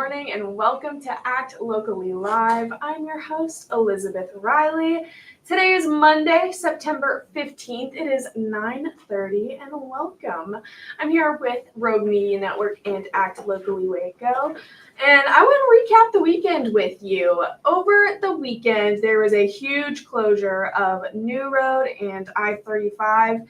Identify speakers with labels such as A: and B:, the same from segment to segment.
A: morning and welcome to Act Locally Live. I'm your host, Elizabeth Riley. Today is Monday, September 15th. It is 9:30 and welcome. I'm here with Rogue Media Network and Act Locally Waco. And I want to recap the weekend with you. Over the weekend, there was a huge closure of New Road and I-35.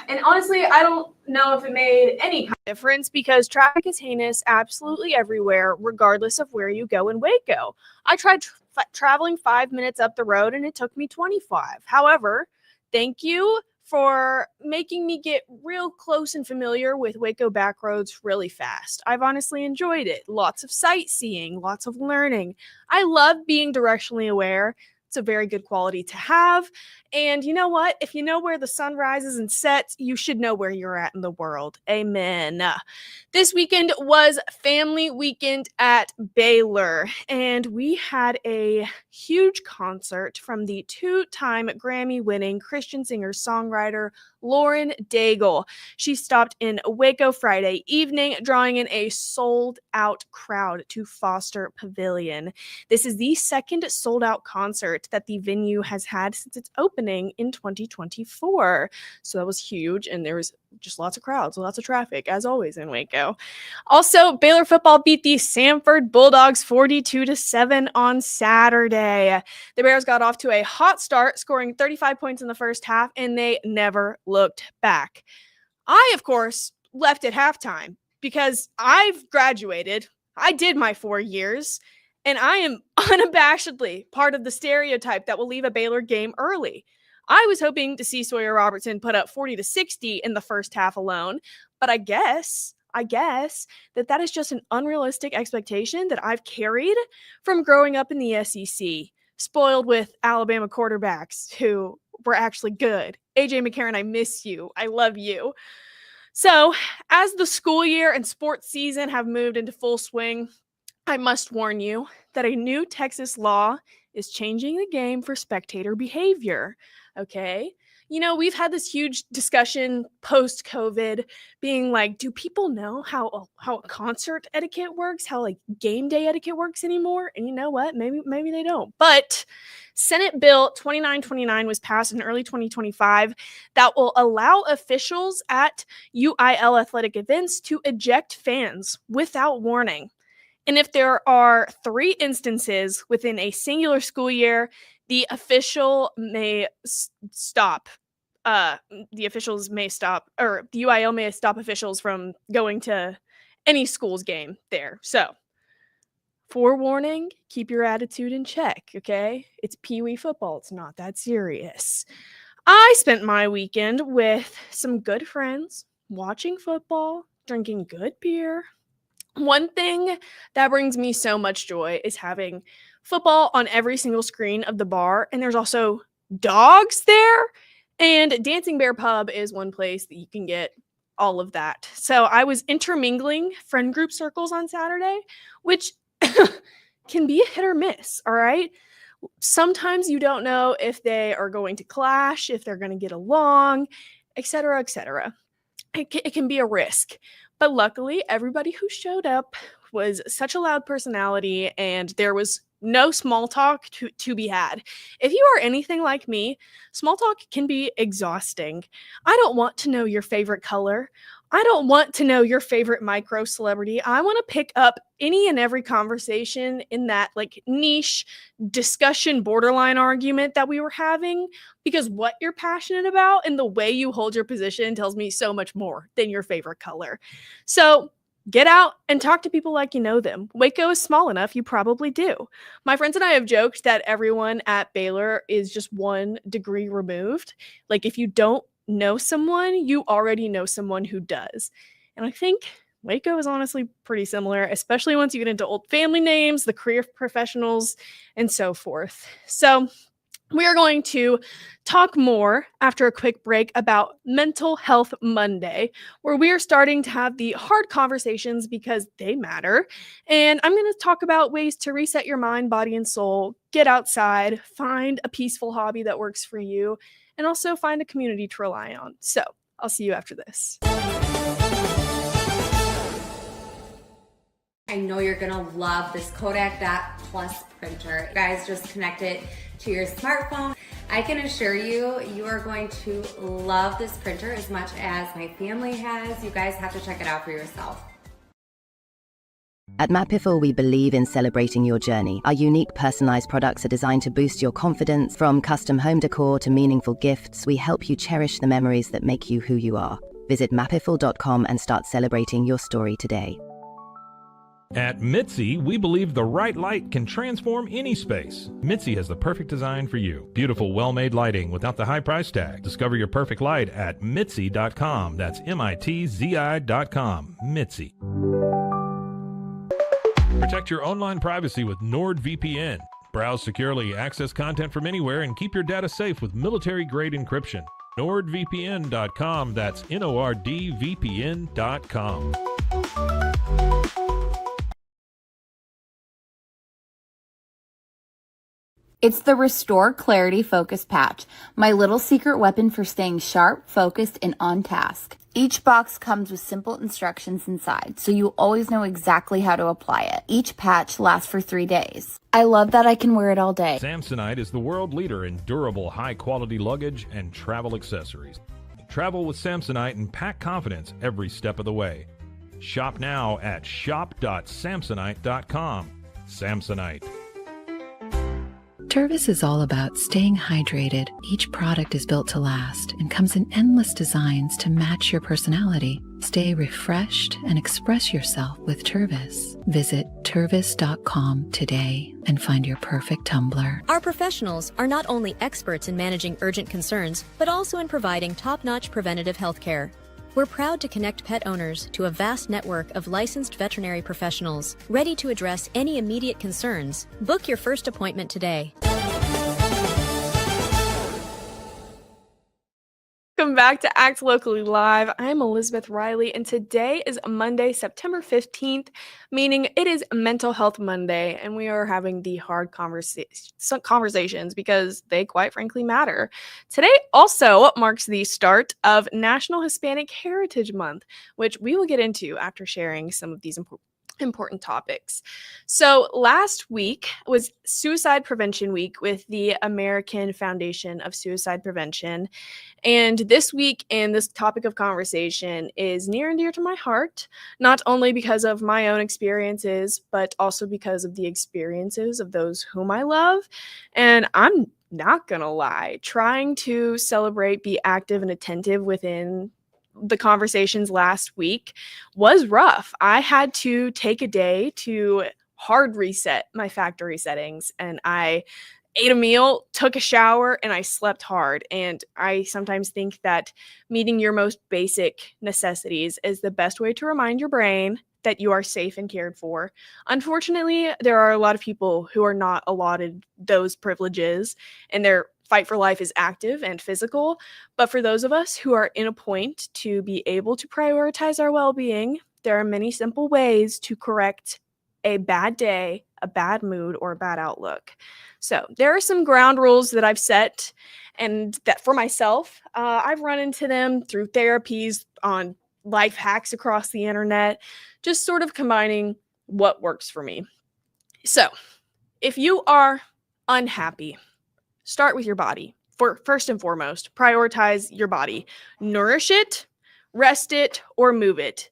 A: And honestly, I don't know if it made any kind of difference because traffic is heinous absolutely everywhere, regardless of where you go in Waco. I tried traveling 5 minutes up the road and it took me 25. However, thank you for making me get real close and familiar with Waco back roads really fast. I've honestly enjoyed it. Lots of sightseeing, lots of learning. I love being directionally aware. It's a very good quality to have. And you know what? If you know where the sun rises and sets, you should know where you're at in the world. Amen. This weekend was family weekend at Baylor, and we had a huge concert from the two-time Grammy-winning Christian singer-songwriter Lauren Daigle. She stopped in Waco Friday evening, drawing in a sold-out crowd to Foster Pavilion. This is the second sold-out concert that the venue has had since its opening in 2024. So that was huge, and there was just lots of crowds, lots of traffic, as always in Waco. Also, Baylor football beat the Samford Bulldogs 42-7 on Saturday. The Bears got off to a hot start, scoring 35 points in the first half, and they never looked back. I, of course, left at halftime because I've graduated. I did my 4 years, and I am unabashedly part of the stereotype that will leave a Baylor game early. I was hoping to see Sawyer Robertson put up 40-60 in the first half alone, but I guess that is just an unrealistic expectation that I've carried from growing up in the SEC, spoiled with Alabama quarterbacks who were actually good. AJ McCarron, I miss you. I love you. So, as the school year and sports season have moved into full swing, I must warn you that a new Texas law is changing the game for spectator behavior. Okay? You know, we've had this huge discussion post-COVID being like, do people know how concert etiquette works, how like game day etiquette works anymore? And you know what? Maybe they don't. But Senate Bill 2929 was passed in early 2025 that will allow officials at UIL athletic events to eject fans without warning. And if there are 3 instances within a singular school year, the official may stop. The officials may stop, or the UIL may stop officials from going to any school's game there. So, forewarning, keep your attitude in check, okay? It's Pee Wee football. It's not that serious. I spent my weekend with some good friends, watching football, drinking good beer. One thing that brings me so much joy is having football on every single screen of the bar, and there's also dogs there. And Dancing Bear Pub is one place that you can get all of that. So I was intermingling friend group circles on Saturday, which can be a hit or miss, all right? Sometimes you don't know if they are going to clash, if they're going to get along, etc., etc. It can be a risk. But luckily, everybody who showed up was such a loud personality, and there was no small talk to be had. If you are anything like me, small talk can be exhausting. I don't want to know your favorite color. I don't want to know your favorite micro celebrity. I want to pick up any and every conversation in that like niche discussion borderline argument that we were having, because what you're passionate about and the way you hold your position tells me so much more than your favorite color. So get out and talk to people like you know them. Waco is small enough, you probably do. My friends and I have joked that everyone at Baylor is just 1 degree removed. Like if you don't know someone, you already know someone who does. And I think Waco is honestly pretty similar, especially once you get into old family names, the career professionals, and so forth. So we are going to talk more after a quick break about Mental Health Monday, where we are starting to have the hard conversations because they matter. And I'm going to talk about ways to reset your mind, body, and soul, get outside, find a peaceful hobby that works for you, and also find a community to rely on. So I'll see you after this.
B: I know you're gonna love this Kodak Dot Plus printer. You guys just connect it to your smartphone. I can assure you, you are going to love this printer as much as my family has. You guys have to check it out for yourself.
C: At Mapiful, we believe in celebrating your journey. Our unique personalized products are designed to boost your confidence. From custom home decor to meaningful gifts, we help you cherish the memories that make you who you are. Visit mapiful.com and start celebrating your story today.
D: At Mitzi, we believe the right light can transform any space. Mitzi has the perfect design for you. Beautiful, well-made lighting without the high price tag. Discover your perfect light at Mitzi.com. That's MITZI.com. Mitzi. Protect your online privacy with NordVPN. Browse securely, access content from anywhere, and keep your data safe with military-grade encryption. NordVPN.com. That's NORDVPN.com.
E: It's the Restore Clarity Focus Patch, my little secret weapon for staying sharp, focused, and on task. Each box comes with simple instructions inside, so you always know exactly how to apply it. Each patch lasts for 3 days. I love that I can wear it all day.
D: Samsonite is the world leader in durable, high-quality luggage and travel accessories. Travel with Samsonite and pack confidence every step of the way. Shop now at shop.samsonite.com. Samsonite.
F: Tervis is all about staying hydrated. Each product is built to last and comes in endless designs to match your personality. Stay refreshed and express yourself with Tervis. Visit tervis.com today and find your perfect tumbler.
G: Our professionals are not only experts in managing urgent concerns, but also in providing top-notch preventative health care. We're proud to connect pet owners to a vast network of licensed veterinary professionals ready to address any immediate concerns. Book your first appointment today.
A: Welcome back to Act Locally Live. I'm Elizabeth Riley, and today is Monday, September 15th, meaning it is Mental Health Monday, and we are having the hard conversations because they quite frankly matter. Today also marks the start of National Hispanic Heritage Month, which we will get into after sharing some of these important topics. So last week was Suicide Prevention Week with the American Foundation of Suicide Prevention. And this week and this topic of conversation is near and dear to my heart, not only because of my own experiences, but also because of the experiences of those whom I love. And I'm not gonna lie, trying to celebrate, be active and attentive within the conversations last week was rough. I had to take a day to hard reset my factory settings, and I ate a meal, took a shower, and I slept hard. And I sometimes think that meeting your most basic necessities is the best way to remind your brain that you are safe and cared for. Unfortunately, there are a lot of people who are not allotted those privileges, and their fight for life is active and physical. But for those of us who are in a point to be able to prioritize our well-being, there are many simple ways to correct a bad day, a bad mood, or a bad outlook. So there are some ground rules that I've set, and that for myself, I've run into them through therapies, on life hacks across the internet, just sort of combining what works for me. So if you are unhappy, start with your body. First and foremost, prioritize your body. Nourish it, rest it, or move it.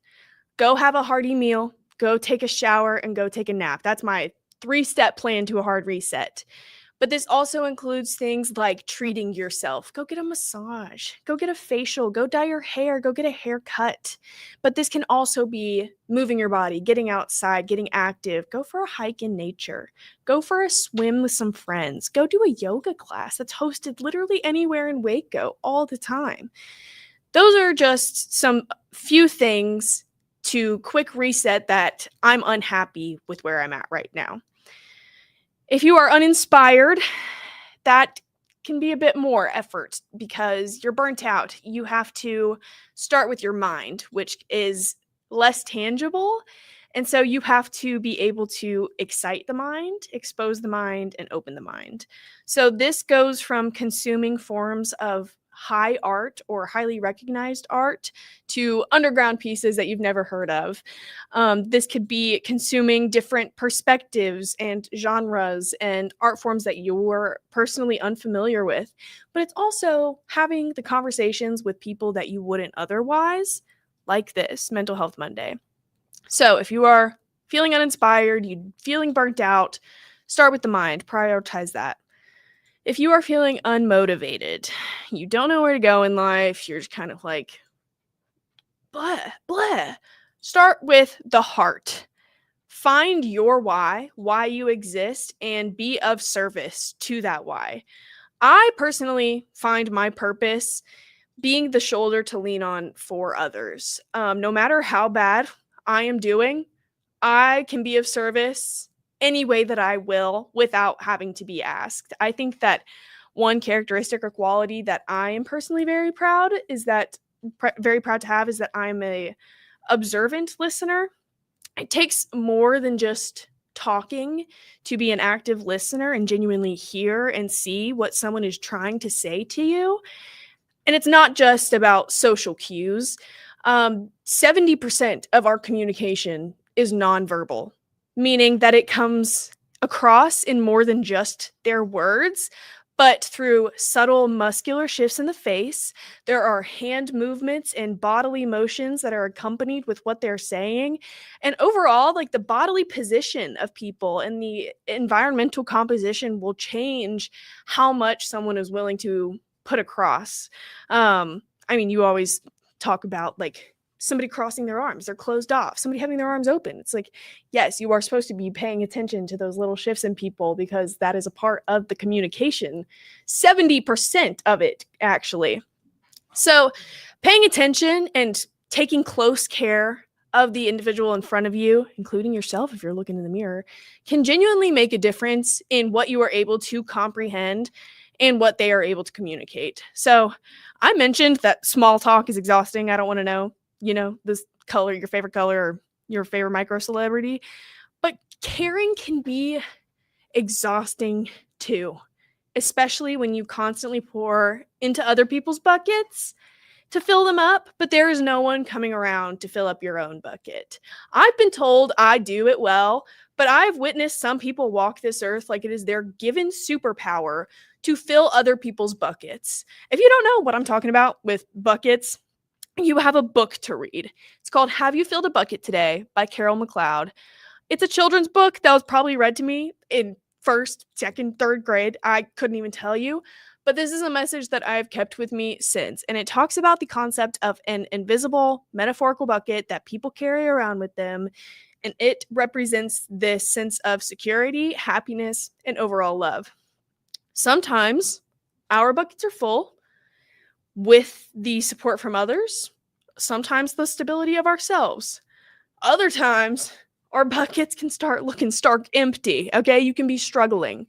A: Go have a hearty meal, go take a shower, and go take a nap. That's my 3-step plan to a hard reset. But this also includes things like treating yourself. Go get a massage, go get a facial, go dye your hair, go get a haircut. But this can also be moving your body, getting outside, getting active, go for a hike in nature, go for a swim with some friends, go do a yoga class that's hosted literally anywhere in Waco all the time. Those are just some few things to quick reset that I'm unhappy with where I'm at right now. If you are uninspired, that can be a bit more effort because you're burnt out. You have to start with your mind, which is less tangible. And so you have to be able to excite the mind, expose the mind, and open the mind. So this goes from consuming forms of high art or highly recognized art to underground pieces that you've never heard of. This could be consuming different perspectives and genres and art forms that you're personally unfamiliar with. But it's also having the conversations with people that you wouldn't otherwise, like this Mental Health Monday. So if you are feeling uninspired, you feeling burnt out, start with the mind, prioritize that. If you are feeling unmotivated, you don't know where to go in life, you're just kind of like, blah, blah. Start with the heart. Find your why you exist, and be of service to that why. I personally find my purpose being the shoulder to lean on for others. No matter how bad I am doing, I can be of service any way that I will without having to be asked. I think that one characteristic or quality that I am personally very proud to have is that I'm a observant listener. It takes more than just talking to be an active listener and genuinely hear and see what someone is trying to say to you. And it's not just about social cues. 70% of our communication is nonverbal, meaning that it comes across in more than just their words, but through subtle muscular shifts in the face. There are hand movements and bodily motions that are accompanied with what they're saying. And overall, like, the bodily position of people and the environmental composition will change how much someone is willing to put across. You always talk about, like, somebody crossing their arms, they're closed off, somebody having their arms open. It's like, yes, you are supposed to be paying attention to those little shifts in people because that is a part of the communication. 70% of it, actually. So paying attention and taking close care of the individual in front of you, including yourself if you're looking in the mirror, can genuinely make a difference in what you are able to comprehend and what they are able to communicate. So I mentioned that small talk is exhausting. I don't want to know, this color, your favorite color, or your favorite micro celebrity. But caring can be exhausting too, especially when you constantly pour into other people's buckets to fill them up, but there is no one coming around to fill up your own bucket. I've been told I do it well, but I've witnessed some people walk this earth like it is their given superpower to fill other people's buckets. If you don't know what I'm talking about with buckets, you have a book to read. It's called Have You Filled a Bucket Today by Carol McLeod. It's a children's book that was probably read to me in first, second, third grade. I couldn't even tell you. But this is a message that I've kept with me since. And it talks about the concept of an invisible metaphorical bucket that people carry around with them. And it represents this sense of security, happiness, and overall love. Sometimes our buckets are full with the support from others, sometimes the stability of ourselves. Other times, our buckets can start looking stark empty, okay? You can be struggling.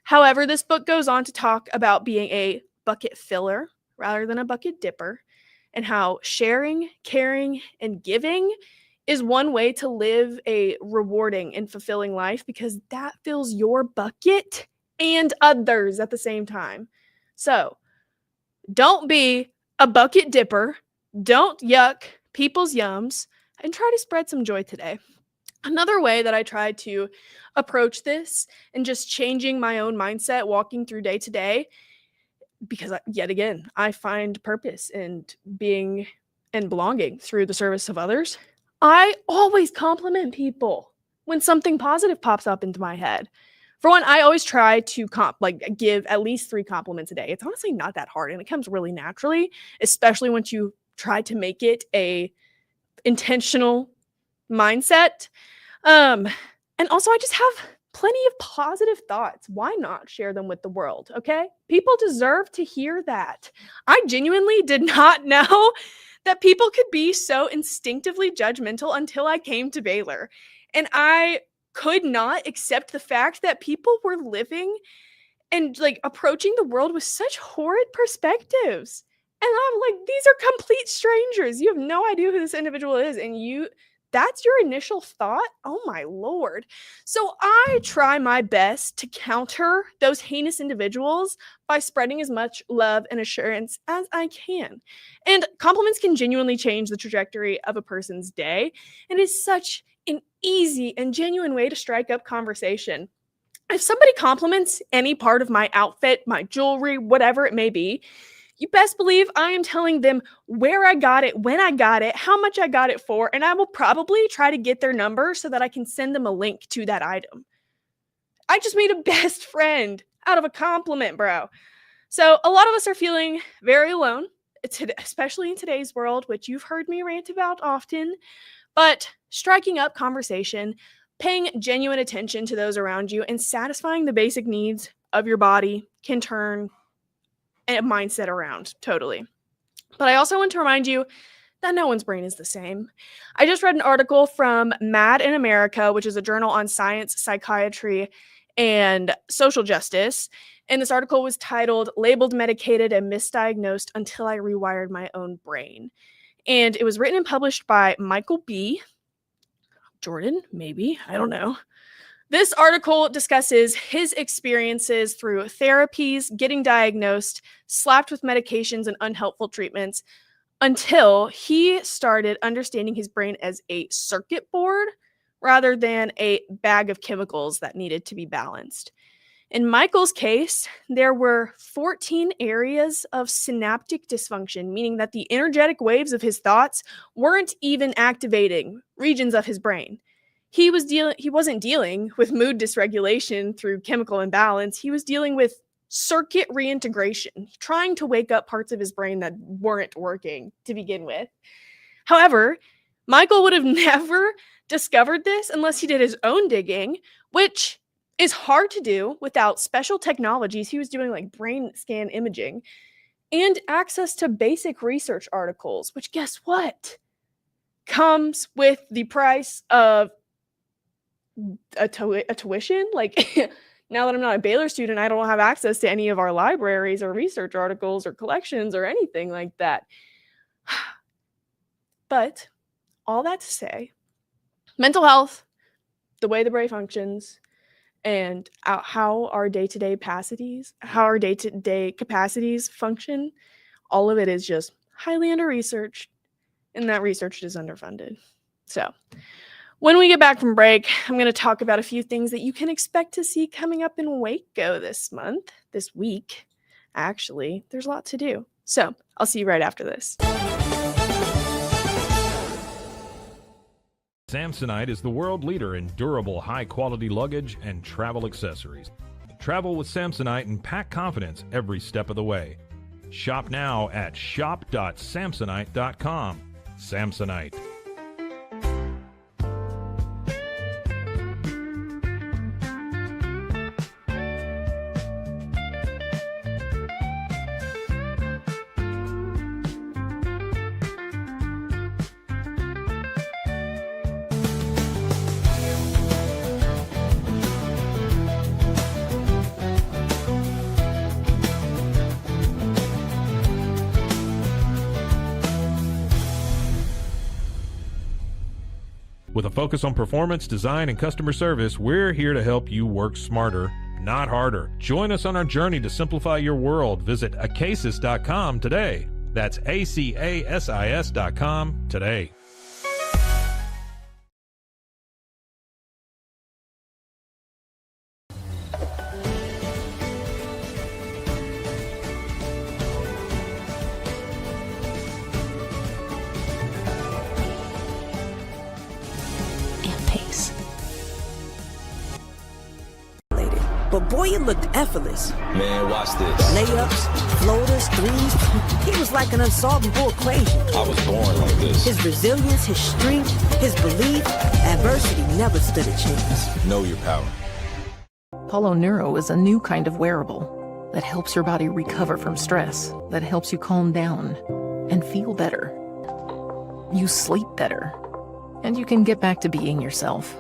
A: However, this book goes on to talk about being a bucket filler rather than a bucket dipper, and how sharing, caring, and giving is one way to live a rewarding and fulfilling life, because that fills your bucket and others at the same time. So, don't be a bucket dipper. Don't yuck people's yums, and try to spread some joy today. Another way that I try to approach this and just changing my own mindset, walking through day to day, because yet again, I find purpose in being and belonging through the service of others. I always compliment people when something positive pops up into my head. For one, I always try to give at least 3 compliments a day. It's honestly not that hard, and it comes really naturally, especially once you try to make it a intentional mindset. And also, I just have plenty of positive thoughts. Why not share them with the world? Okay? People deserve to hear that. I genuinely did not know that people could be so instinctively judgmental until I came to Baylor. And I could not accept the fact that people were living and approaching the world with such horrid perspectives. And I'm like, these are complete strangers. You have no idea who this individual is, and That's your initial thought? Oh my Lord. So I try my best to counter those heinous individuals by spreading as much love and assurance as I can. And compliments can genuinely change the trajectory of a person's day, and it's such an easy and genuine way to strike up conversation. If somebody compliments any part of my outfit, my jewelry, whatever it may be, you best believe I am telling them where I got it, when I got it, how much I got it for, and I will probably try to get their number so that I can send them a link to that item. I just made a best friend out of a compliment, bro. So a lot of us are feeling very alone, especially in today's world, which you've heard me rant about often, but striking up conversation, paying genuine attention to those around you, and satisfying the basic needs of your body can turn a mindset around totally. But I also want to remind you that no one's brain is the same. I just read an article from Mad in America, which is a journal on science, psychiatry, and social justice. And this article was titled "Labeled, Medicated, and Misdiagnosed Until I Rewired My Own Brain." And it was written and published by Michael B. Jordan, maybe, I don't know. This article discusses his experiences through therapies, getting diagnosed, slapped with medications and unhelpful treatments, until he started understanding his brain as a circuit board rather than a bag of chemicals that needed to be balanced. In Michael's case, there were 14 areas of synaptic dysfunction, meaning that the energetic waves of his thoughts weren't even activating regions of his brain. He wasn't dealing with mood dysregulation through chemical imbalance. He was dealing with circuit reintegration, trying to wake up parts of his brain that weren't working to begin with. However, Michael would have never discovered this unless he did his own digging, which is hard to do without special technologies. He was doing like brain scan imaging and access to basic research articles, which guess what? Comes with the price of a tuition. Like, now that I'm not a Baylor student, I don't have access to any of our libraries or research articles or collections or anything like that. But all that to say, mental health, the way the brain functions, and how our day-to-day capacities function, all of it is just highly under-researched, and that research is underfunded. So when we get back from break, I'm going to talk about a few things that you can expect to see coming up in Waco this week. Actually, there's a lot to do. So I'll see you right after this.
D: Samsonite is the world leader in durable, high-quality luggage and travel accessories. Travel with Samsonite and pack confidence every step of the way. Shop now at shop.samsonite.com. Samsonite. With a focus on performance, design, and customer service, we're here to help you work smarter, not harder. Join us on our journey to simplify your world. Visit acasis.com today. That's ACASIS.com today.
H: But boy, it looked effortless.
I: Man, watch this.
H: Layups, floaters, threes. He was like an unsolvable equation.
I: I was born like this.
H: His resilience, his strength, his belief, adversity never stood a chance.
I: Know your power.
J: Apollo Neuro is a new kind of wearable that helps your body recover from stress, that helps you calm down and feel better. You sleep better, and you can get back to being yourself.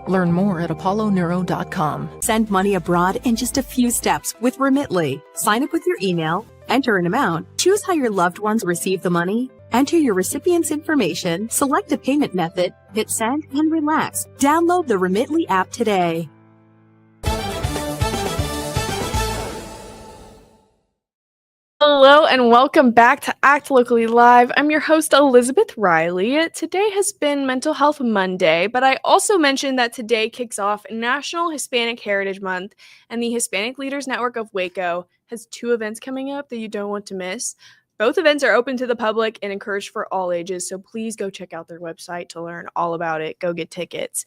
J: Learn more at apolloneuro.com.
K: Send money abroad in just a few steps with Remitly. Sign up with your email, enter an amount, choose how your loved ones receive the money, enter your recipient's information, select a payment method, hit send, and relax. Download the Remitly app today.
A: Hello and welcome back to Act Locally Live. I'm your host, Elizabeth Riley. Today has been Mental Health Monday, but I also mentioned that today kicks off National Hispanic Heritage Month, and the Hispanic Leaders Network of Waco has 2 events coming up that you don't want to miss. Both events are open to the public and encouraged for all ages, so please go check out their website to learn all about it. Go get tickets.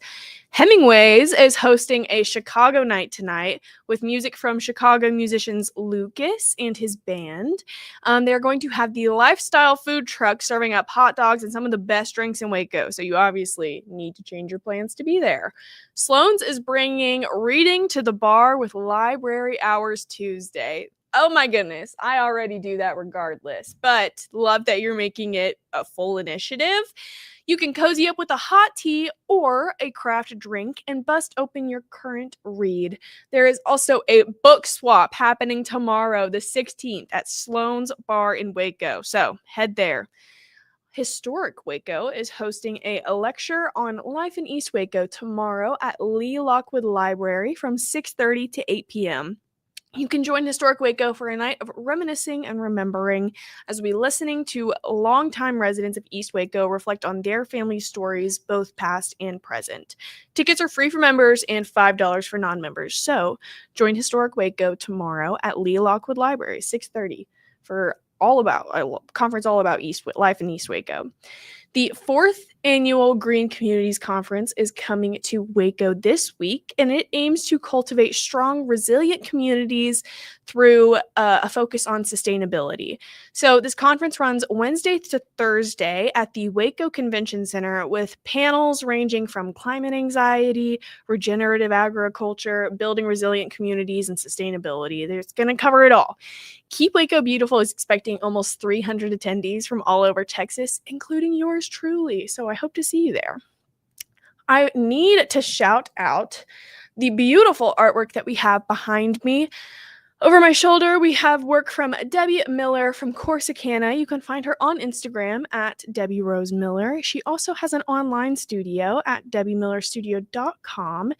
A: Hemingway's is hosting a Chicago night tonight with music from Chicago musicians Lucas and his band. They're going to have the lifestyle food truck serving up hot dogs and some of the best drinks in Waco, so you obviously need to change your plans to be there. Sloan's is bringing reading to the bar with library hours Tuesday. Oh my goodness, I already do that regardless, but love that you're making it a full initiative. You can cozy up with a hot tea or a craft drink and bust open your current read. There is also a book swap happening tomorrow, the 16th, at Sloan's Bar in Waco, so head there. Historic Waco is hosting a lecture on life in East Waco tomorrow at Lee Lockwood Library from 6:30 to 8 p.m. You can join Historic Waco for a night of reminiscing and remembering as we listening to longtime residents of East Waco reflect on their family stories, both past and present. Tickets are free for members and $5 for non-members. So join Historic Waco tomorrow at Lee Lockwood Library, 6:30, for a conference all about life in East Waco. The 4th annual Green Communities Conference is coming to Waco this week, and it aims to cultivate strong, resilient communities through a focus on sustainability. So this conference runs Wednesday to Thursday at the Waco Convention Center with panels ranging from climate anxiety, regenerative agriculture, building resilient communities, and sustainability. It's going to cover it all. Keep Waco Beautiful is expecting almost 300 attendees from all over Texas, including yours truly. So I hope to see you there. I need to shout out the beautiful artwork that we have behind me. Over my shoulder, we have work from Debbie Miller from Corsicana. You can find her on Instagram at Debbie Rose Miller. She also has an online studio at debbiemillerstudio.com.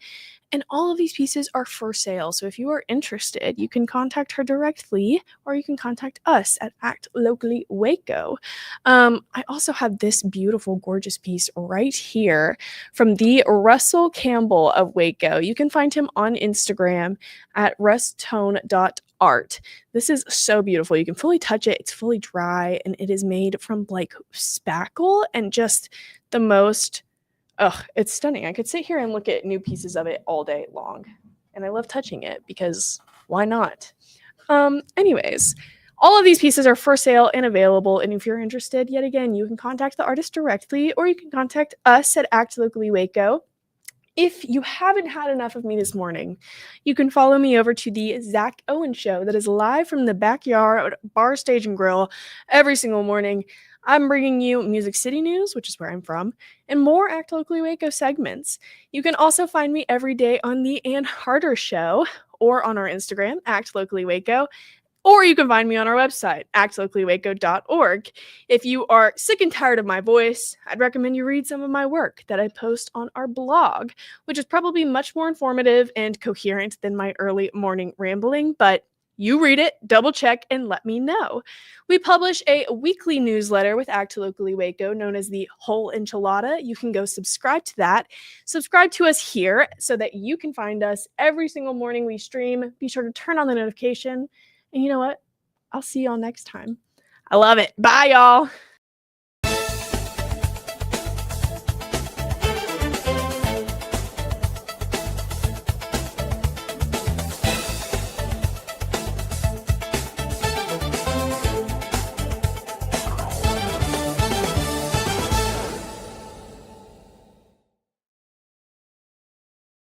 A: And all of these pieces are for sale. So if you are interested, you can contact her directly or you can contact us at Act Locally Waco. I also have this beautiful, gorgeous piece right here from the Russell Campbell of Waco. You can find him on Instagram at rustone.art. This is so beautiful. You can fully touch it. It's fully dry and it is made from like spackle and just the most... it's stunning. I could sit here and look at new pieces of it all day long. And I love touching it because why not? Anyways, all of these pieces are for sale and available. And if you're interested, yet again, you can contact the artist directly or you can contact us at Act Locally Waco. If you haven't had enough of me this morning, you can follow me over to the Zach Owen Show that is live from the Backyard Bar, Stage, and Grill every single morning. I'm bringing you Music City News, which is where I'm from, and more Act Locally Waco segments. You can also find me every day on the Ann Harder Show or on our Instagram, Act Locally Waco, or you can find me on our website, actlocallywaco.org. If you are sick and tired of my voice, I'd recommend you read some of my work that I post on our blog, which is probably much more informative and coherent than my early morning rambling, but you read it, double check, and let me know. We publish a weekly newsletter with Act Locally Waco known as the Whole Enchilada. You can go subscribe to that. Subscribe to us here so that you can find us every single morning we stream. Be sure to turn on the notification. And you know what? I'll see y'all next time. I love it. Bye, y'all.